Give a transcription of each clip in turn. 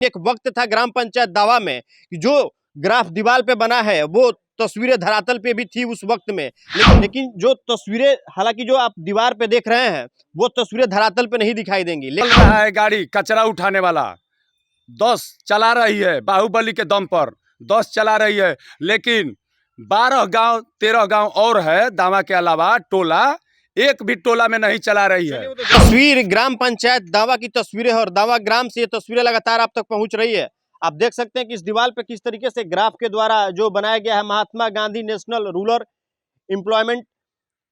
एक वक्त था ग्राम पंचायत दावा में कि जो ग्राफ दीवार पे बना है वो तस्वीरें धरातल पे भी थी उस वक्त में, लेकिन जो तस्वीरें हालांकि जो आप दीवार पे देख रहे हैं वो तस्वीरें धरातल पे नहीं दिखाई देंगी। चल रहा है गाड़ी कचरा उठाने वाला 10 चला रही है, बाहुबली के दम पर 10 चला रही है, लेकिन 12 गांव 13 गांव और है दावा के अलावा टोला, एक भी टोला में नहीं चला रही है। तस्वीर ग्राम पंचायत दावा की तस्वीरें और दावा ग्राम से ये तस्वीरें लगातार आप तक पहुंच रही है। आप देख सकते हैं कि इस दीवार पे किस तरीके से ग्राफ के द्वारा जो बनाया गया है Mahatma Gandhi National Rural Employment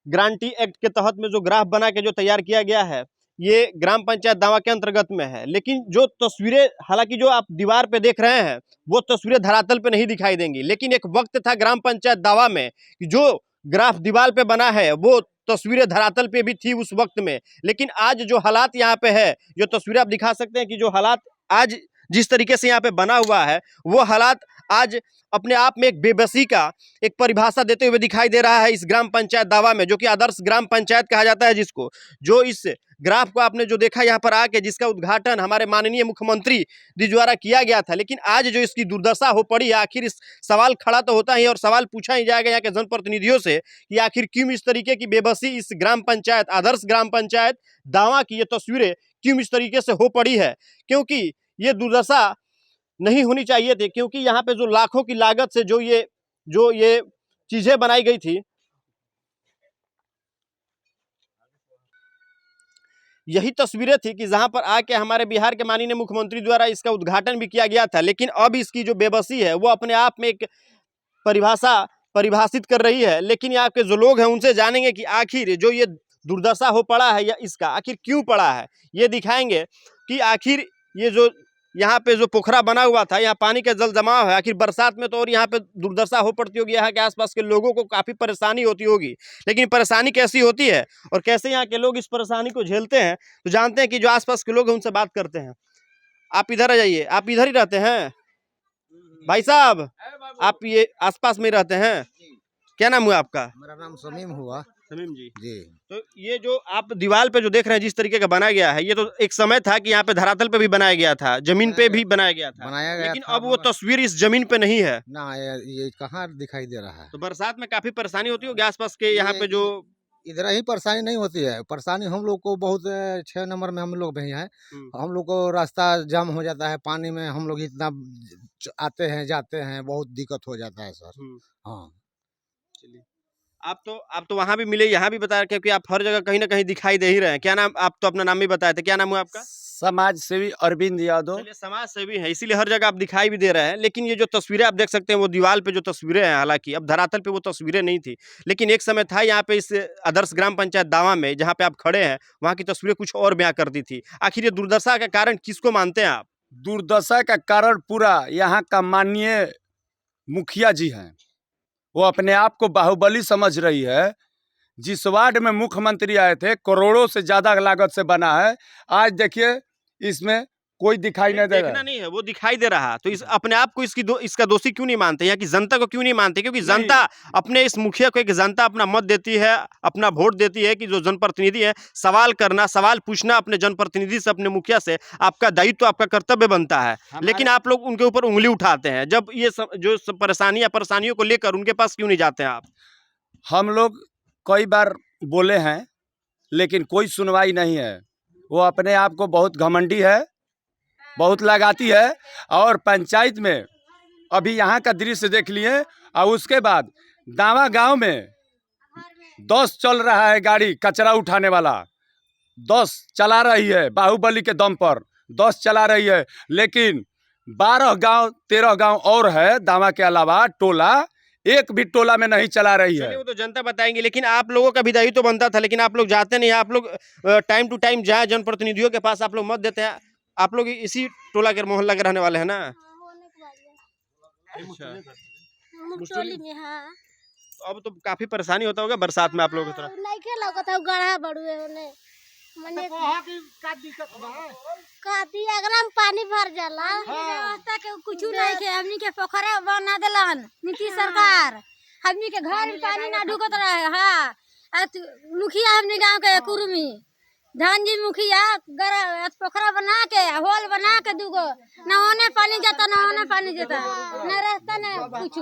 Guarantee Act के तहत में जो ग्राफ बना के जो तैयार किया गया है ये ग्राम पंचायत दावा के अंतर्गत में है। लेकिन जो तस्वीरें हालांकि जो आप दीवार पे देख रहे हैं वो तस्वीरें धरातल पे नहीं दिखाई देंगी, लेकिन एक वक्त था ग्राम पंचायत दावा में कि जो ग्राफ दीवार पे बना है वो तस्वीरें धरातल पे भी थी उस वक्त में। लेकिन आज जो हालात यहाँ पे है, जो तस्वीरें आप दिखा सकते हैं कि जो हालात आज जिस तरीके से यहाँ पे बना हुआ है वो हालात आज अपने आप में एक बेबसी का एक परिभाषा देते हुए दिखाई दे रहा है इस ग्राम पंचायत दावा में, जो कि आदर्श ग्राम पंचायत कहा जाता है जिसको। जो इस ग्राफ को आपने जो देखा यहाँ पर आके, जिसका उद्घाटन हमारे माननीय मुख्यमंत्री जी द्वारा किया गया था, लेकिन आज जो इसकी दुर्दशा हो पड़ी है, आखिर इस सवाल खड़ा तो होता ही और सवाल पूछा ही जाएगा यहाँ के जनप्रतिनिधियों से कि आखिर क्यों इस तरीके की बेबसी इस ग्राम पंचायत आदर्श ग्राम पंचायत दावा की ये तस्वीरें क्यों इस तरीके से हो पड़ी है। क्योंकि ये दुर्दशा नहीं होनी चाहिए थी, क्योंकि यहाँ पे जो लाखों की लागत से जो ये चीजें बनाई गई थी, यही तस्वीरें थी कि जहां पर आके हमारे बिहार के माननीय मुख्यमंत्री द्वारा इसका उद्घाटन भी किया गया था। लेकिन अब इसकी जो बेबसी है वो अपने आप में एक परिभाषित कर रही है। लेकिन यहाँ के जो लोग हैं उनसे जानेंगे कि आखिर जो ये दुर्दशा हो पड़ा है या इसका आखिर क्यों पड़ा है, ये दिखाएंगे कि आखिर ये जो यहाँ पे जो पोखरा बना हुआ था, यहाँ पानी का जल जमाव है, आखिर बरसात में तो और यहाँ पे दुर्दशा हो पड़ती होगी, यहाँ के आसपास के लोगों को काफ़ी परेशानी होती होगी। लेकिन परेशानी कैसी होती है और कैसे यहाँ के लोग इस परेशानी को झेलते हैं तो जानते हैं कि जो आसपास के लोग हैं उनसे बात करते हैं। आप इधर आ जाइए, आप इधर ही रहते हैं भाई साहब, आप ये आसपास में रहते हैं, क्या नाम हुआ आपका? मेरा नाम समीम हुआ। समीम जी। जी। तो ये जो आप दीवार पे जो देख रहे हैं जिस तरीके का बनाया गया है, ये तो एक समय था कि यहाँ पे धरातल पे भी बनाया गया था, जमीन पे भी बनाया गया था, लेकिन अब वो तस्वीर इस जमीन पे नहीं है ना, ये कहाँ दिखाई दे रहा है। तो बरसात में काफी परेशानी होती होगी आसपास के यहाँ पे जो इधर ही परेशानी नहीं होती है। परेशानी हम लोग को बहुत 6 नंबर में हम लोग भी हैं। हम लोग को रास्ता जाम हो जाता है, पानी में हम लोग इतना आते हैं जाते हैं, बहुत दिक्कत हो जाता है सर। हाँ चलिए, आप तो वहाँ भी मिले, यहाँ भी बताया, क्योंकि आप हर जगह कहीं ना कहीं दिखाई दे ही रहे हैं। क्या नाम, आप तो अपना नाम भी बताए थे, क्या नाम हुआ आपका? समाज सेवी अरविंद यादव। समाज सेवी है इसीलिए हर जगह आप दिखाई भी दे रहे हैं। लेकिन ये जो तस्वीरें आप देख सकते हैं वो दीवार पे जो तस्वीरें हैं, हालांकि अब धरातल पे वो तस्वीरें नहीं थी, लेकिन एक समय था यहाँ पे इस आदर्श ग्राम पंचायत दावा में जहाँ पे आप खड़े हैं वहाँ की तस्वीरें कुछ और बयां करती थी। आखिर ये दुर्दशा का कारण किसको मानते हैं आप? दुर्दशा का कारण पूरा यहाँ का माननीय मुखिया जी हैं, वो अपने आप को बाहुबली समझ रही है। जिस वार्ड में मुख्यमंत्री आए थे करोड़ों से ज्यादा लागत से बना है, आज देखिए इसमें कोई दिखाई नहीं दे रहा है। नहीं है, वो दिखाई दे रहा। तो इस अपने आप को इसका दोषी क्यों नहीं मानते, यहाँ की जनता को क्यों नहीं मानते? क्योंकि जनता अपने इस मुखिया को, एक जनता अपना मत देती है, अपना वोट देती है कि जो जनप्रतिनिधि है सवाल करना, सवाल पूछना अपने जनप्रतिनिधि से, अपने मुखिया से आपका दायित्व, आपका कर्तव्य बनता है। लेकिन आप लोग उनके ऊपर उंगली उठाते हैं। जब ये जो परेशानियों को लेकर उनके पास क्यों नहीं जाते हैं आप? हम लोग कई बार बोले हैं लेकिन कोई सुनवाई नहीं है। वो अपने आप को बहुत घमंडी है, बहुत लगाती है। और पंचायत में अभी यहाँ का दृश्य देख लिए, और उसके बाद दावा गांव में 10 चल रहा है गाड़ी कचरा उठाने वाला, 10 चला रही है, बाहुबली के दम पर 10 चला रही है, लेकिन 12 गांव 13 गांव और है दावा के अलावा टोला, एक भी टोला में नहीं चला रही है। वो तो जनता बताएंगे, लेकिन आप लोगों का भी दायित्व तो बनता था, लेकिन आप लोग जाते नहीं। आप लोग टाइम टू टाइम जाए जनप्रतिनिधियों के पास, आप लोग मत देते हैं। आप लोग इसी टोला के मोहल्ला के रहने वाले हैं ना? अच्छा, तो अब तो काफी परेशानी होता होगा बरसात में आप लोगों की तरफ। नहीं के लगता है गढ़ा बड़ुए होने मने का दिक्कत बा काती अगरा में पानी भर जाला, व्यवस्था के कुछ नहीं के। हमनी के पोखरा बना देलन नीतीश सरकार, हमनी के घर में पानी ना ढुकत रहे। हां मुखिया हमनी गांव के कुरुमी धान जी मुखिया पोखरा बना के होल बना के दूगो न होने पानी जाता न होने पानी जाता न रास्ता न कुछ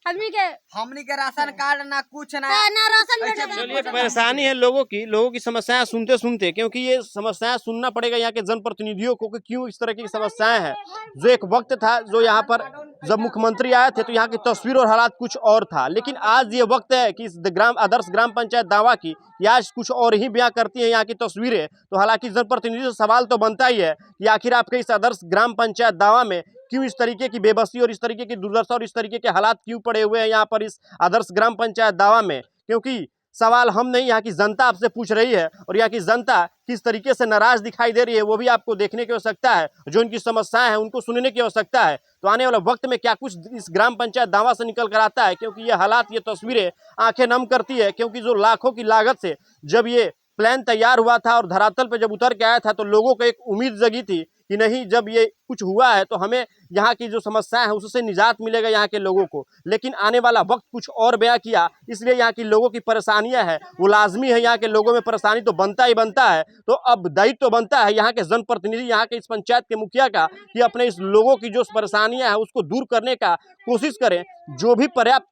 हमनी के राशन कार्ड ना कुछ ना राशन। चलिए, परेशानी है लोगों की समस्याएं सुनते सुनते, क्योंकि ये समस्याएं सुनना पड़ेगा यहाँ के जनप्रतिनिधियों को कि क्यों इस तरह की समस्याएं हैं। जो एक वक्त था जो यहाँ पर जब मुख्यमंत्री आए थे तो यहाँ की तस्वीर और हालात कुछ और था, लेकिन आज ये वक्त है कि इस आदर्श ग्राम पंचायत दावा की आज कुछ और ही बयां करती है यहाँ की तस्वीरें। तो हालांकि जनप्रतिनिधि से सवाल तो बनता ही है कि आखिर आपके इस आदर्श ग्राम पंचायत दावा में क्यों इस तरीके की बेबसी और इस तरीके की दुर्दशा और इस तरीके के हालात क्यों पड़े हुए हैं यहाँ पर इस आदर्श ग्राम पंचायत दावा में। क्योंकि सवाल हम नहीं, यहाँ की जनता आपसे पूछ रही है और यहाँ की जनता किस तरीके से नाराज दिखाई दे रही है वो भी आपको देखने की आवश्यकता है। जो इनकी समस्याएं हैं उनको सुनने की आवश्यकता है। तो आने वाला वक्त में क्या कुछ इस ग्राम पंचायत दावा से निकल कर आता है, क्योंकि ये हालात, ये तस्वीरें आंखें नम करती है। क्योंकि जो लाखों की लागत से जब ये प्लान तैयार हुआ था और धरातल पे जब उतर के आया था तो लोगों को एक उम्मीद जगी थी कि नहीं, जब ये कुछ हुआ है तो हमें यहाँ की जो समस्याएं हैं उससे निजात मिलेगा यहाँ के लोगों को। लेकिन आने वाला वक्त कुछ और बयां किया, इसलिए यहाँ की लोगों की परेशानियां हैं वो लाजमी है। यहाँ के लोगों में परेशानी तो बनता ही बनता है, तो अब दायित्व तो बनता है यहाँ के जनप्रतिनिधि, यहाँ के इस पंचायत के मुखिया का कि अपने इस लोगों की जो परेशानियां हैं उसको दूर करने का कोशिश करें। जो भी पर्याप्त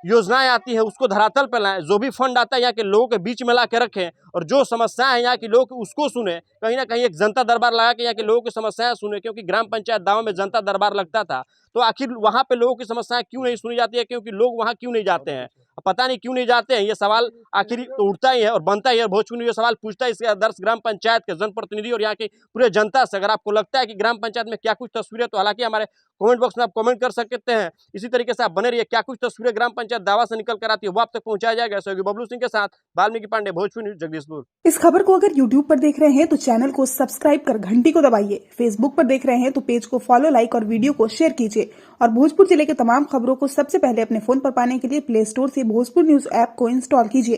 योजनाएं आती है उसको धरातल पर लाएं, जो भी फंड आता है यहाँ के लोगों के बीच में ला के रखें और जो समस्याएं हैं यहाँ के लोग उसको सुने। कहीं ना कहीं एक जनता दरबार लगा के यहाँ के लोगों की समस्याएं सुने, क्योंकि ग्राम पंचायत दावा में जनता दरबार लगता था तो आखिर वहाँ पे लोगों की समस्याएं क्यों नहीं सुनी जाती है, क्योंकि लोग वहाँ क्यों नहीं जाते हैं, पता नहीं क्यों नहीं जाते हैं। ये सवाल आखिर उठता ही है और बनता ही है। भोजपुरी ये सवाल पूछता है इसके आदर्श ग्राम पंचायत के जनप्रतिनिधि और यहाँ की पूरे जनता से। अगर आपको लगता है कि ग्राम पंचायत में क्या कुछ तस्वीरें, तो हालांकि हमारे कमेंट बॉक्स में आप कमेंट कर सकते हैं। इसी तरीके से आप बने रहिए। क्या कुछ तस्वीरें ग्राम पंचायत दावा से निकल कर आती है वो आप तक पहुंचाया जाएगा। सहयोगी बबलू सिंह के साथ वाल्मीकि पांडे, भोजपुरी न्यूज, जगदीशपुर। इस खबर को अगर YouTube पर देख रहे हैं तो चैनल को सब्सक्राइब कर घंटी को दबाइए। Facebook पर देख रहे हैं तो पेज को फॉलो, लाइक और वीडियो को शेयर कीजिए। और भोजपुर जिले के तमाम खबरों को सबसे पहले अपने फोन पर पाने के लिए प्ले स्टोर से भोजपुर न्यूज ऐप को इंस्टॉल कीजिए।